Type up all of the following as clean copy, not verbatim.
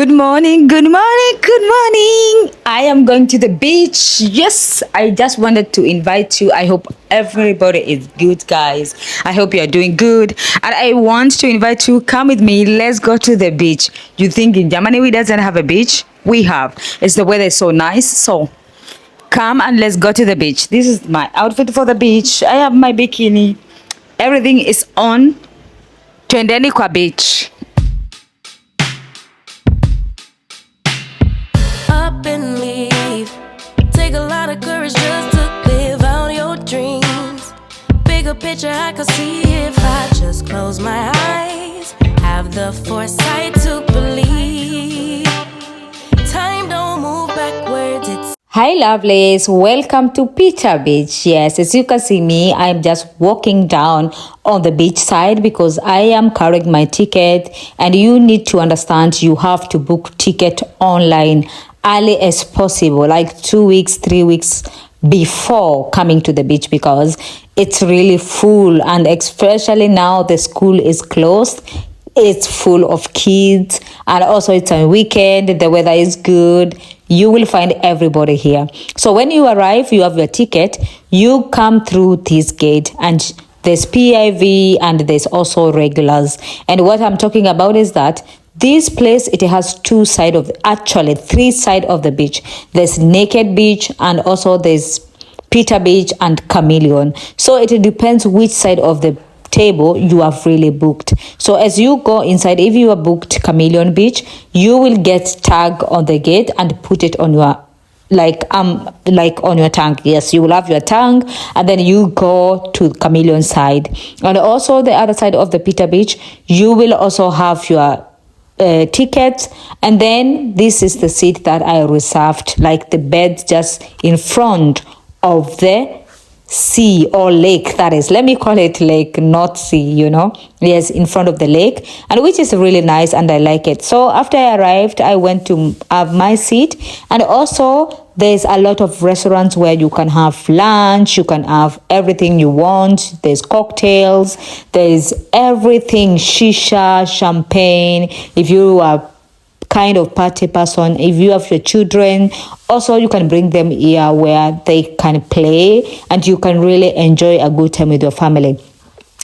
Good morning, good morning, good morning. I am going to the beach. Yes, I just wanted to invite you. I hope everybody is good, guys. I hope you are doing good. And I want to invite you, come with me. Let's go to the beach. You think in Germany we doesn't have a beach? We have. It's the weather is so nice. So come and let's go to the beach. This is my outfit for the beach. I have my bikini. Everything is on. Twendeni kwa beach. Up and leave. Take a lot of courage just to live out your dreams. Bigger picture I could see if I just close my eyes. Have the foresight to believe. Time don't move backwards, it's Hi lovelies, welcome to Pita Beach. Yes, as you can see me, I'm just walking down on the beach side because I am carrying my ticket, and you need to understand you have to book ticket online early as possible, like 2 weeks, 3 weeks before coming to the beach, because it's really full, and especially now the school is closed. It's full of kids, and also it's a weekend, the weather is good. You will find everybody here. So when you arrive, you have your ticket, you come through this gate, and there's PIV and there's also regulars. And what I'm talking about is that this place, it has three sides of the beach. There's Naked Beach, and also there's Pita Beach and Chameleon. So it depends which side of the table you have really booked. So as you go inside, if you are booked Chameleon Beach, you will get tag on the gate and put it on your like on your tank. Yes, you will have your tank, and then you go to Chameleon side. And also the other side of the Pita Beach, you will also have your tickets, and then this is the seat that I reserved, like the bed just in front of the sea or lake. That is, let me call it lake, not sea, yes, in front of the lake, and which is really nice, and I like it. So after I arrived, I went to have my seat, and also there's a lot of restaurants where you can have lunch, you can have everything you want. There's cocktails, there's everything, shisha, champagne. If you are kind of party person, if you have your children, also you can bring them here where they can play, and you can really enjoy a good time with your family.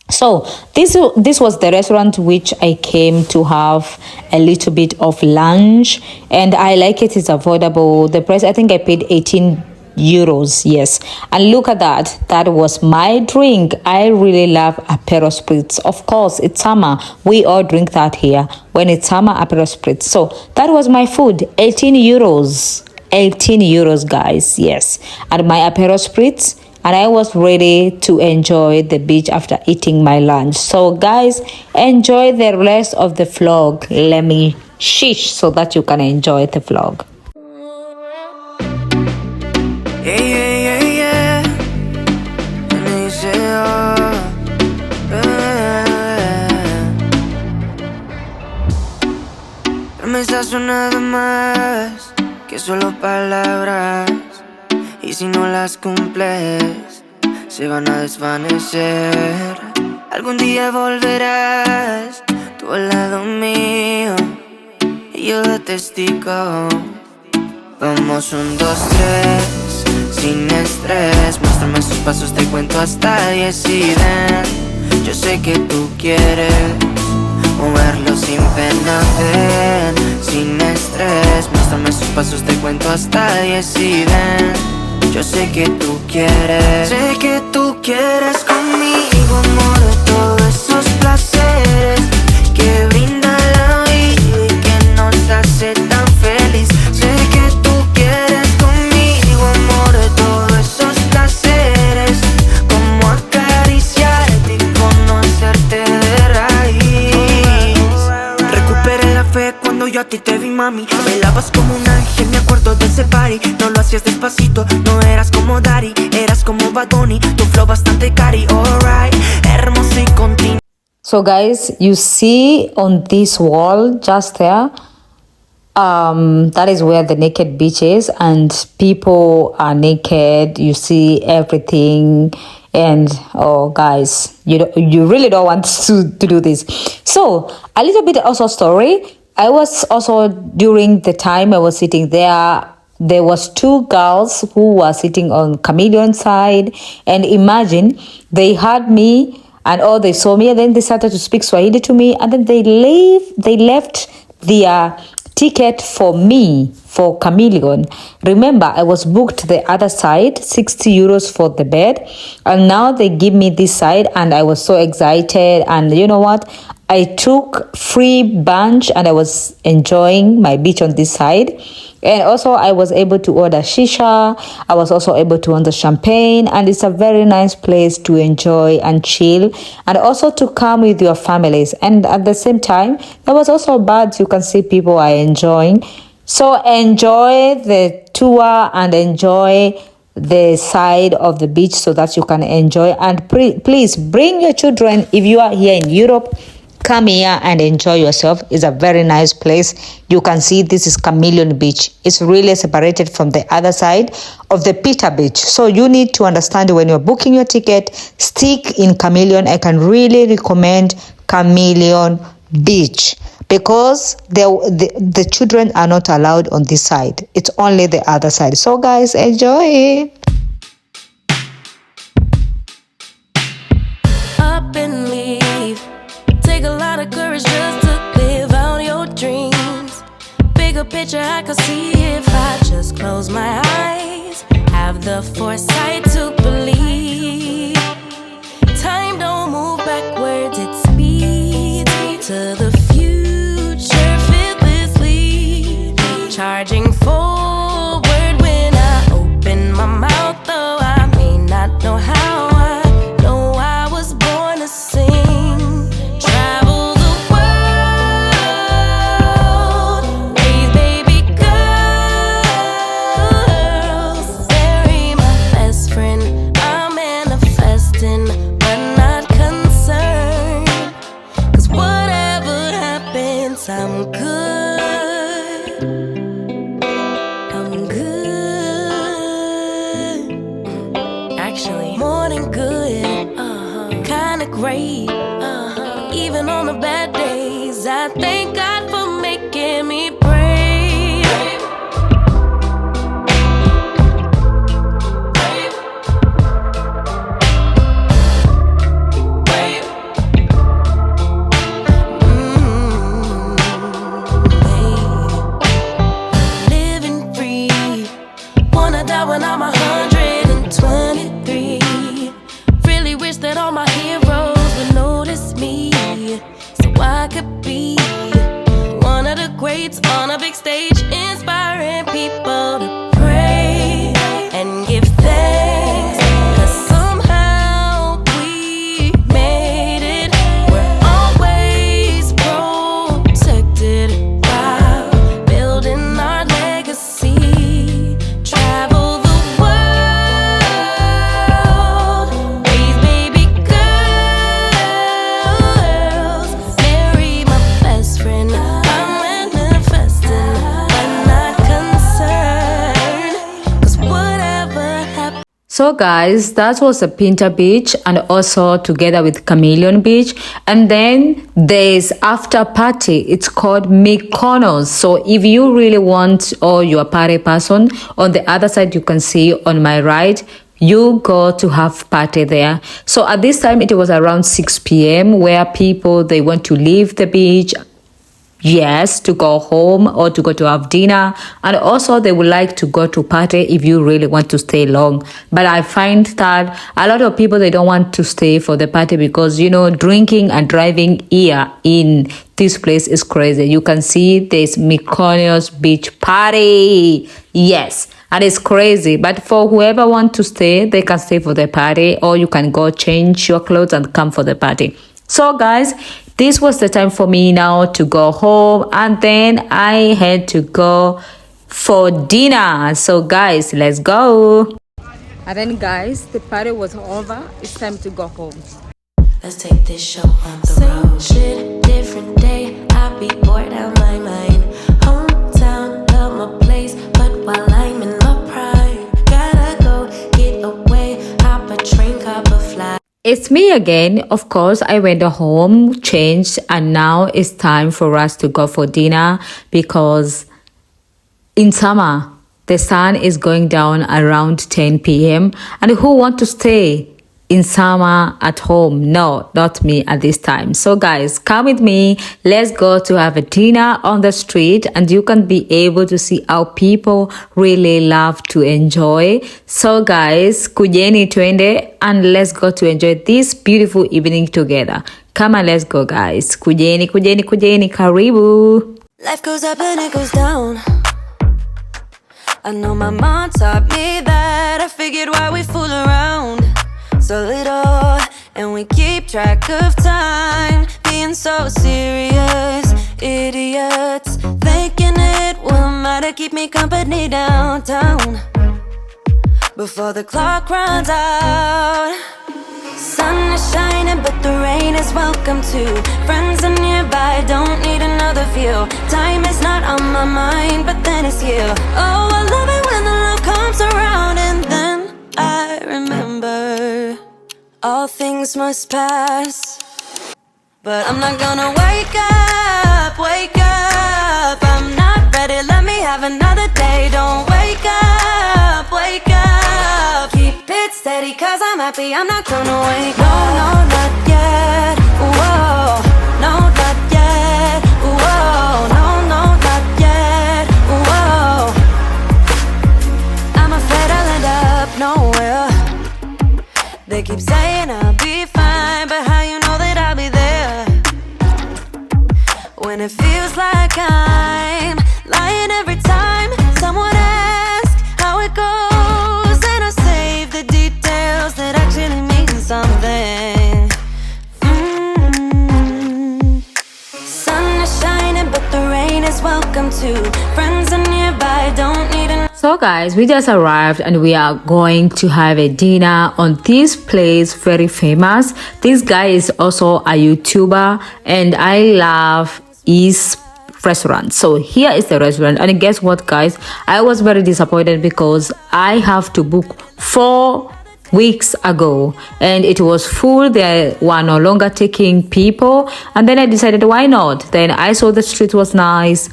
So this was the restaurant which I came to have a little bit of lunch, and I like it. It's affordable. The price, I think I paid 18 euros. Yes, and look at that was my drink. I really love Aperol Spritz. Of course, it's summer, we all drink that here when it's summer. Aperol Spritz. So that was my food. 18 euros, guys. Yes, and my Aperol Spritz, and I was ready to enjoy the beach after eating my lunch. So guys, enjoy the rest of the vlog. Let me shish so that you can enjoy the vlog. yeah, yeah, yeah, yeah. And they say, oh, promesas son nada más que solo palabras, y si no las cumples, se van a desvanecer. Algún día volverás tú al lado mío, y yo de testigo. Vamos 1, 2, 3, sin estrés. Muéstrame sus pasos, te cuento hasta 10 y ven. Yo sé que tú quieres moverlo sin pena, ven. Sin estrés, muéstrame sus pasos, te cuento hasta 10 y ven. Yo sé que tú quieres. Sé que tú quieres conmigo, amor, todos esos placeres que brinda la vida y que nos hace tan feliz. Sé que tú quieres conmigo, amor, todos esos placeres, como acariciarte y conocerte de raíz. Recuperé la fe cuando yo a ti te vi, mami. Bailabas como un ángel, me acuerdo de ese party. No lo hacías despacito, no eras como Daddy, eras como Bad Bunny, tu flow bastante cari, alright, hermoso y continuo. So guys, you see on this wall just there, that is where the naked beach is, and people are naked. You see everything, and oh guys, you really don't want to do this. So a little bit also story. I was also, during the time I was sitting there was two girls who were sitting on chameleon side, and imagine they had me and all they saw me, and then they started to speak Swahili to me, and then they left their ticket for me for chameleon. Remember, I was booked the other side, 60 euros for the bed, and now they give me this side, and I was so excited. And you know what, I took free bunch and I was enjoying my beach on this side. And also I was able to order shisha. I was also able to order champagne, and it's a very nice place to enjoy and chill, and also to come with your families. And at the same time, there was also birds. You can see people are enjoying. So enjoy the tour and enjoy the side of the beach so that you can enjoy. And please bring your children. If you are here in Europe, come here and enjoy yourself. It's a very nice place. You can see this is Chameleon Beach. It's really separated from the other side of the Pita Beach. So you need to understand, when you're booking your ticket, stick in Chameleon. I can really recommend Chameleon Beach, because the children are not allowed on this side. It's only the other side. So guys, enjoy. Up and leave. Take a lot of courage just to live out your dreams. Bigger picture I could see if I just close my eyes. Have the foresight to believe. Time don't move backwards, it speeds to the future fearlessly. Charging forward when I open my mouth, though I may not know how. I know I was born to sing. Travel the world, raise baby girls, marry my best friend. I'm manifesting, but not concerned. 'Cause whatever happens, I'm good. I'm good. Actually, more than good. Kinda great. Even on the bad days, I thank God for making me brave. Living free. Wanna die when I'm 123. Really wish that all my heroes would notice me, so I could be one of the greats on a big stage, inspiring people to pray and give thanks. 'Cause somehow we made it. We're always protected while building our legacy. Travel the world, raise baby girls, marry my best friend. I'm manifesting, but not concerned. 'Cause whatever happens. So guys, that was the Pita Beach, and also together with Chameleon Beach. And then there's after party. It's called Mykonos. So if you really want, or you're a party person, on the other side you can see on my right, you go to have party there. So at this time it was around 6 p.m. where people, they want to leave the beach, yes, to go home or to go to have dinner, and also they would like to go to party if you really want to stay long. But I find that a lot of people, they don't want to stay for the party, because you know, drinking and driving here in this place is crazy. You can see this Mykonos beach party, yes, and it's crazy. But for whoever want to stay, they can stay for the party, or you can go change your clothes and come for the party. So guys, this was the time for me now to go home, and then I had to go for dinner. So guys, let's go. And then guys, the party was over. It's time to go home. Let's take this show on the road. Shit, different day. I be bored out my mind. Hometown, love my place, but while I'm in my prime, gotta go get away. Hop a train, cop a fly. It's me again. Of course, I went home, changed, and now it's time for us to go for dinner because in summer, the sun is going down around 10 p.m. And who want to stay in summer at home? No, not me at this time. So guys, come with me. Let's go to have a dinner on the street and you can be able to see how people really love to enjoy. So guys, kujeni twende and let's go to enjoy this beautiful evening together. Come on, let's go guys. Kujeni, karibu. Life goes up and it goes down. I know my mom taught me that. I figured why we fool around so little, and we keep track of time, being so serious, idiots, thinking it will matter, keep me company downtown, before the clock runs out. Sun is shining but the rain is welcome too. Friends are nearby, don't need another view. Time is not on my mind, but then it's you. Oh, I love it when the love comes around. And then I remember all things must pass, but I'm not gonna wake up, wake up. I'm not ready, let me have another day. Don't wake up, wake up. Keep it steady cause I'm happy, I'm not gonna wake up. No, not yet, whoa. No, not yet, whoa. No, not yet, whoa. I'm afraid I'll end up nowhere. They keep saying I'll be fine, but how you know that I'll be there when it feels like I'm lying every time someone asks how it goes, and I save the details that actually mean something. Sun is shining but the rain is welcome too. Friends are nearby, don't need an. So guys, we just arrived and we are going to have a dinner on this place, very famous. This guy is also a YouTuber and I love his restaurant. So here is the restaurant, and guess what guys, I was very disappointed because I have to book 4 weeks ago and it was full. They were no longer taking people, and then I decided why not. Then I saw the street was nice,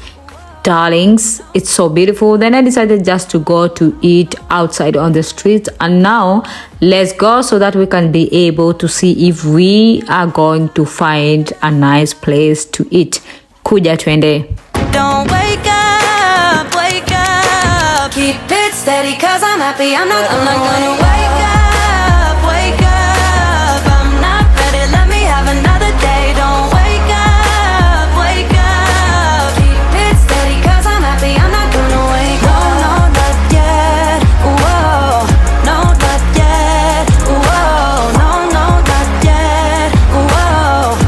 darlings, it's so beautiful. Then I decided just to go to eat outside on the street, and now let's go so that we can be able to see if we are going to find a nice place to eat. Kuja twende. Don't wake up, wake up. Keep it steady cause I'm happy, I'm not gonna wake up, wake up. I'm not ready, let me have another day. Don't wake up, wake up. Keep it steady cause I'm happy, I'm not gonna wake up. No, not yet, whoa. No, not yet, whoa. No, not yet, whoa.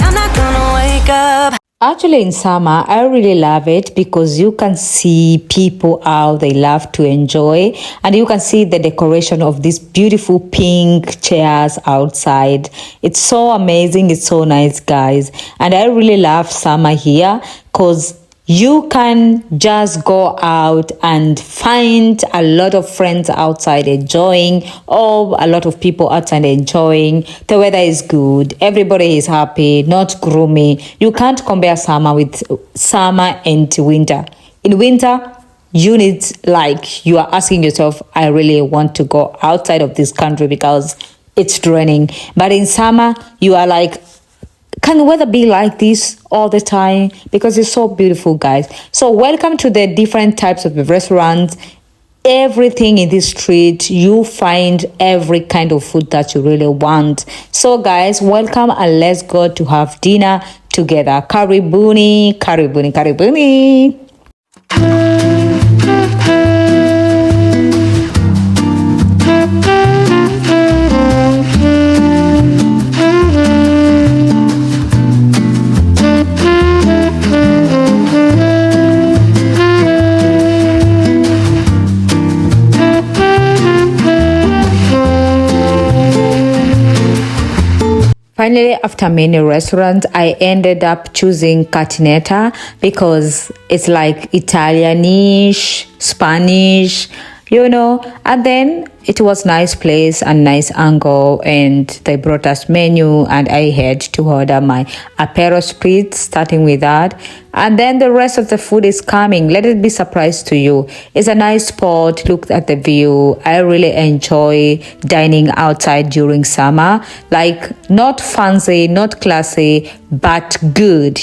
I'm not gonna wake up. Actually, in summer, I really love it because you can see people out, they love to enjoy, and you can see the decoration of these beautiful pink chairs outside. It's so amazing, it's so nice, guys. And I really love summer here because you can just go out and find a lot of friends outside enjoying, or a lot of people outside enjoying. The weather is good, everybody is happy, not gloomy. You can't compare summer with summer and winter. In winter, you need, like, you are asking yourself, I really want to go outside of this country because it's raining. But in summer, you are like, can the weather be like this all the time? Because it's so beautiful, guys. So welcome to the different types of restaurants. Everything in this street, you find every kind of food that you really want. So guys, welcome and let's go to have dinner together. Karibuni, karibuni, karibuni. Finally, after many restaurants, I ended up choosing Catinetta because it's like Italianish, Spanish, And then it was nice place and nice angle, and they brought us menu, and I had to order my Pita Streets, starting with that, and then the rest of the food is coming. Let it be surprise to you. It's a nice spot. Look at the view. I really enjoy dining outside during summer, like not fancy, not classy, but good,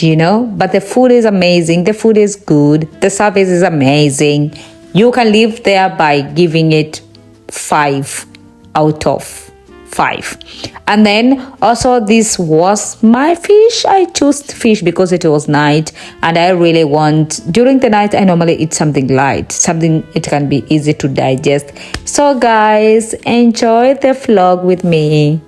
but the food is amazing. The food is good. The service is amazing. You can live there by giving it 5 out of 5. And then also this was my fish. I chose fish because it was night, and I really want, during the night I normally eat something light, something it can be easy to digest. So guys, enjoy the vlog with me.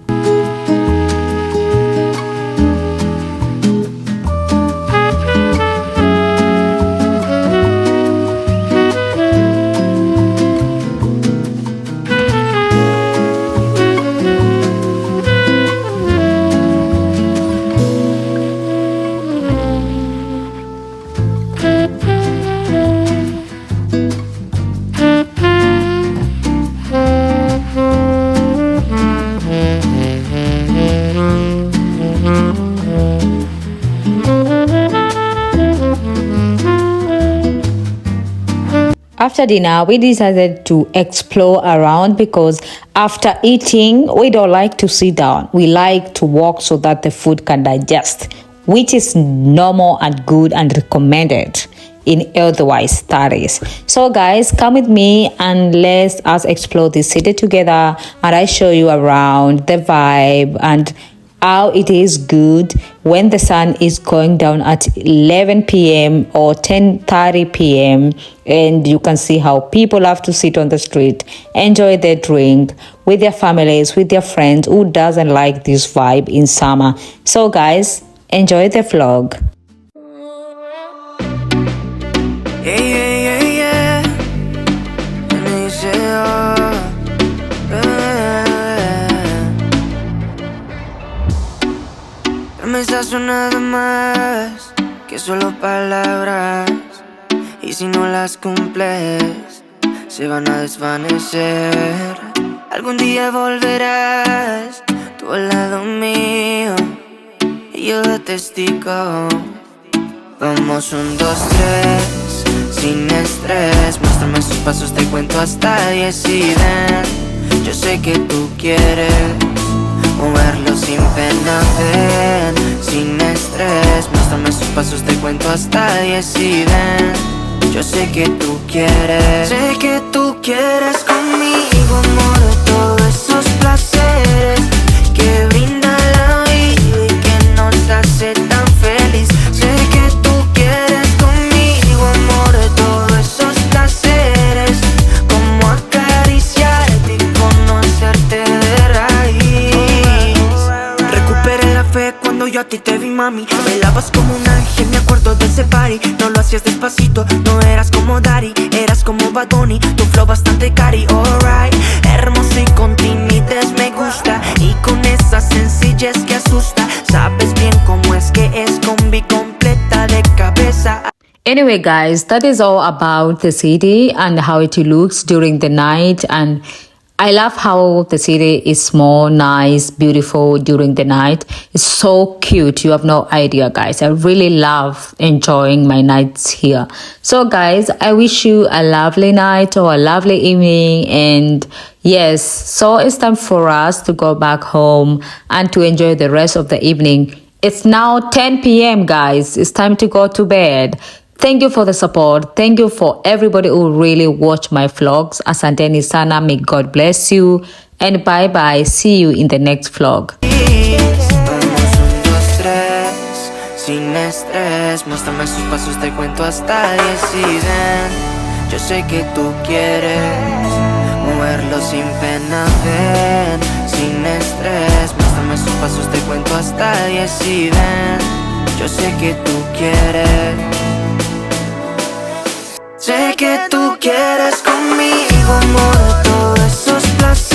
After dinner, we decided to explore around because after eating, we don't like to sit down. We like to walk so that the food can digest, which is normal and good and recommended in otherwise studies. So guys, come with me and let's us explore this city together, and I show you around the vibe and how it is good when the sun is going down at 11 p.m. or 10:30 p.m. and you can see how people love to sit on the street, enjoy their drink with their families, with their friends. Who doesn't like this vibe in summer? So guys, enjoy the vlog. Yeah, yeah, yeah, yeah. And they say, promesas son nada más que solo palabras, y si no las cumples se van a desvanecer. Algún día volverás tú al lado mío y yo de testigo. Vamos 1, 2, 3, sin estrés. Muéstrame sus pasos, te cuento hasta 10 y ven. Yo sé que tú quieres moverlo sin pena, ven, sin estrés. Muéstrame sus pasos, te cuento hasta 10 y ven. Yo sé que tú quieres. Sé que tú quieres conmigo, amor, de todos esos placeres que brinda la vida y que nos hace tan feliz. Sé que tú quieres conmigo, amor, de todos esos placeres, como acariciarte y conocerte de raíz. Recuperé la fe cuando yo a ti te vi, mami. Bailabas como un ángel, me acuerdo de ese party. No lo hacías despacito, no eras como Daddy, eras como Bad Bunny, tu flow bastante cari, alright. Hermosa y con timidez me gusta, y con esa sencillez que asusta. Sabes bien cómo es que es combi completa de cabeza. Anyway guys, that is all about the city and how it looks during the night, and I love how the city is small, nice, beautiful during the night. It's so cute. You have no idea, guys. I really love enjoying my nights here. So, guys, I wish you a lovely night or a lovely evening. And yes, so it's time for us to go back home and to enjoy the rest of the evening. It's now 10 p.m., guys. It's time to go to bed. Thank you for the support. Thank you for everybody who really watch my vlogs. Asanteni sana. May God bless you. And bye-bye. See you in the next vlog. Vamos 1, 2, 3, sin estrés. Muéstrame sus pasos, te cuento hasta 10 y ven. Yo sé que tú quieres moverlo sin pena, ven, sin estrés. Muéstrame sus pasos, te cuento hasta 10 y ven. Yo sé que tú quieres. Sé que tú quieres conmigo, amor, de todos esos placeres